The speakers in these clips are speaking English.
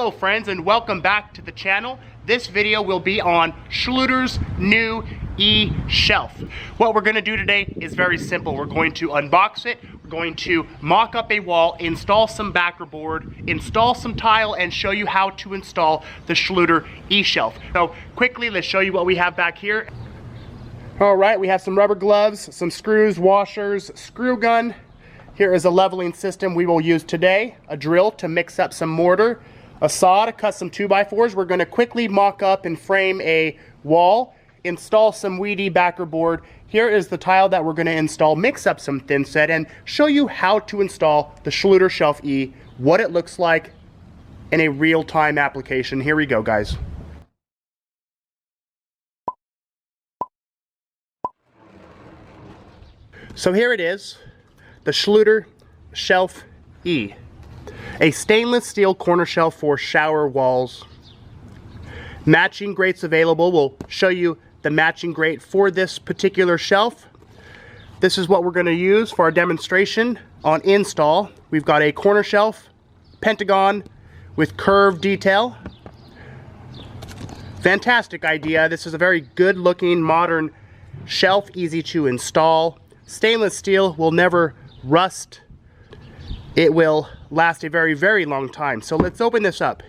Hello friends, and welcome back to the channel. This video will be on Schluter's new E-shelf. What we're going to do today is very simple. We're going to unbox it, we're going to mock up a wall, install some Backerboard, install some tile, and show you how to install the Schluter E-shelf. So quickly, let's show you what we have back here. Alright, we have some rubber gloves, some screws, washers, screw gun. Here is a leveling system we will use today, a drill to mix up some mortar, a saw to cut some 2x4s. We're going to quickly mock up and frame a wall, install some Wedi Backerboard. Here is the tile that we're going to install, mix up some Thinset, and show you how to install the Schluter Shelf E, what it looks like in a real-time application. Here we go, guys. So here it is, the Schluter Shelf E, a stainless steel corner shelf for shower walls. Matching grates available. We'll show you the matching grate for this particular shelf. This is what we're going to use for our demonstration on install. We've got a corner shelf, pentagon with curved detail. Fantastic idea. This is a very good looking modern shelf, easy to install. Stainless steel will never rust. It will last a very, very long time. So let's open this up.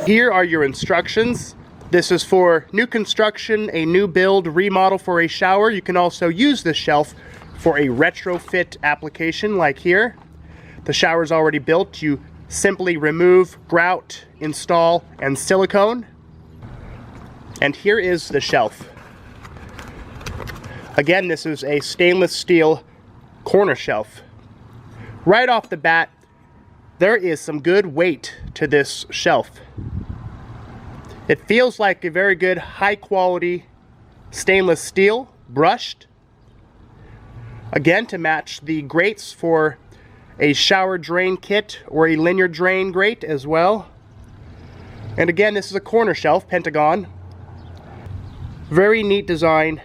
Here are your instructions. This is for new construction, a new build, remodel for a shower. You can also use this shelf for a retrofit application like here. The shower is already built. You simply remove grout, install, and silicone. And here is the shelf. Again, this is a stainless steel corner shelf. Right off the bat, there is some good weight to this shelf. It feels like a very good high quality stainless steel, brushed. Again, to match the grates for a shower drain kit or a linear drain grate as well. And again, this is a corner shelf, pentagon. Very neat design.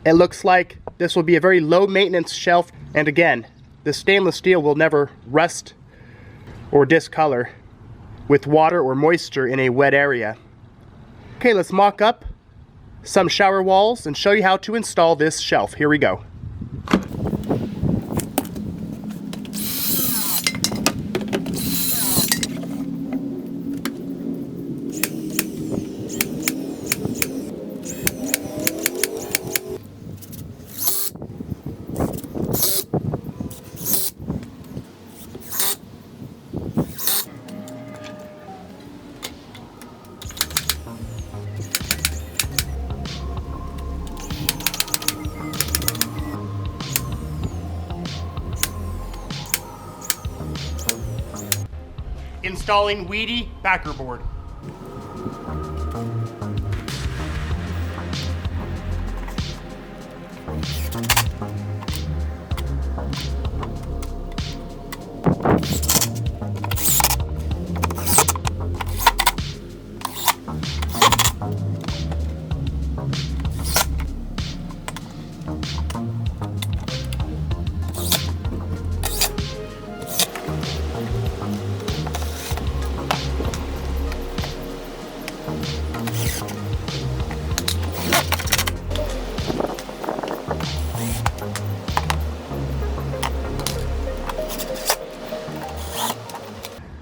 It looks like this will be a very low maintenance shelf, and again, the stainless steel will never rust or discolor with water or moisture in a wet area. Okay, let's mock up some shower walls and show you how to install this shelf. Here we go. Installing Wedi Backerboard.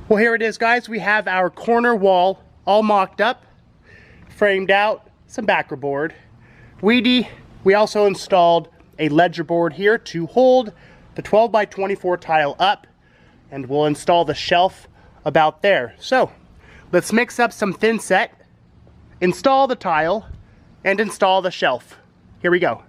Well, here it is, guys. We have our corner wall all mocked up, framed out, some Backerboard. Wedi, we also installed a ledger board here to hold the 12x24 tile up, and we'll install the shelf about there. So let's mix up some Thinset, install the tile, and install the shelf. Here we go.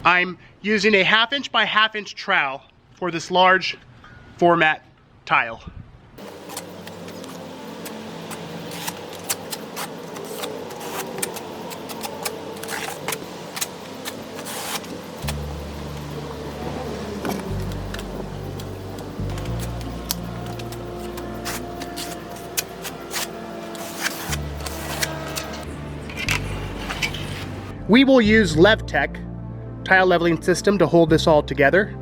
I'm using a 1/2 inch by 1/2 inch trowel for this large format tile. We will use LevTech tile leveling system to hold this all together.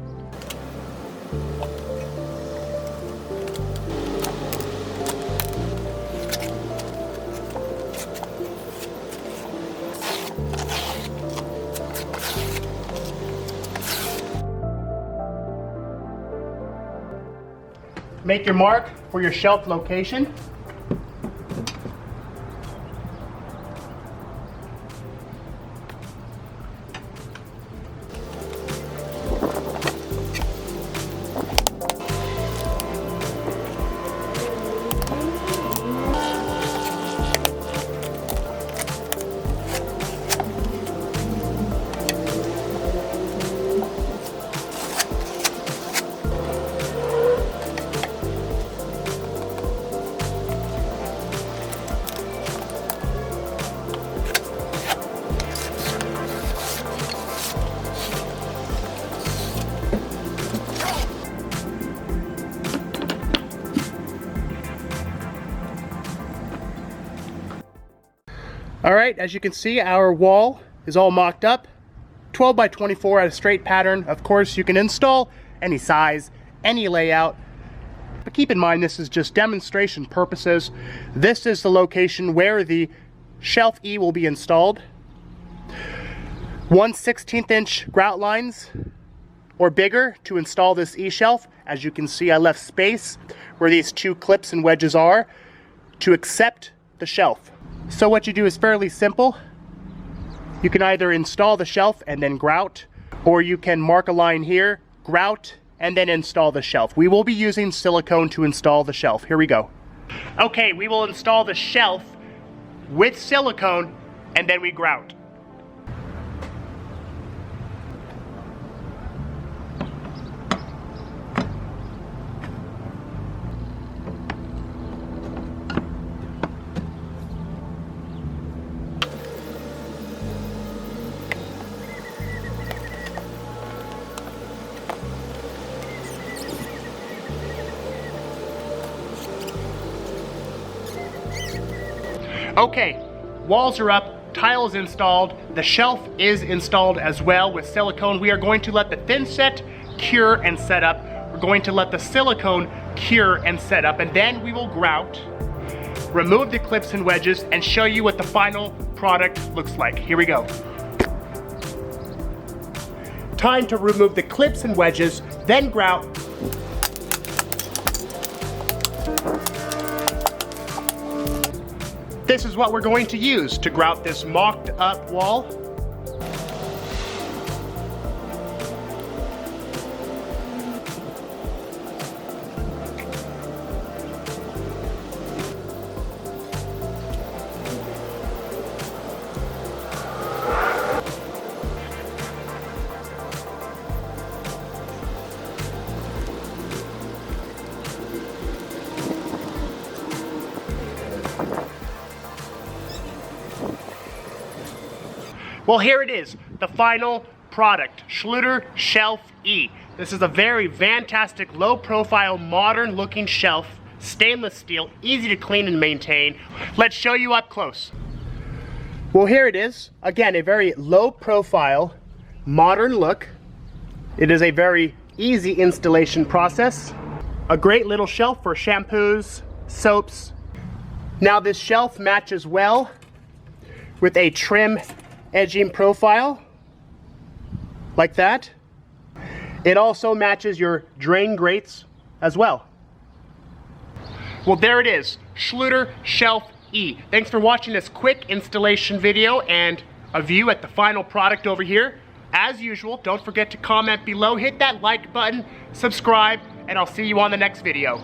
Make your mark for your shelf location. Alright, as you can see, our wall is all mocked up. 12 by 24 at a straight pattern. Of course, you can install any size, any layout. But keep in mind, this is just demonstration purposes. This is the location where the shelf E will be installed. 1/16 inch grout lines or bigger to install this E shelf. As you can see, I left space where these two clips and wedges are to accept the shelf. So what you do is fairly simple. You can either install the shelf and then grout, or you can mark a line here, grout, and then install the shelf. We will be using silicone to install the shelf. Here we go. Okay, we will install the shelf with silicone and then we grout. Okay, walls are up, tiles installed, the shelf is installed as well with silicone. We are going to let the Thinset cure and set up. We're going to let the silicone cure and set up, and then we will grout, remove the clips and wedges, and show you what the final product looks like. Here we go. Time to remove the clips and wedges, then grout. This is what we're going to use to grout this mocked up wall. Well, here it is, the final product, Schluter Shelf E. This is a very fantastic, low-profile, modern-looking shelf, stainless steel, easy to clean and maintain. Let's show you up close. Well, here it is. Again, a very low-profile, modern look. It is a very easy installation process. A great little shelf for shampoos, soaps. Now, this shelf matches well with a trim edging profile, like that. It also matches your drain grates as well. Well, there it is, Schluter Shelf E. Thanks for watching this quick installation video and a view at the final product over here. As usual, don't forget to comment below, hit that like button, subscribe, and I'll see you on the next video.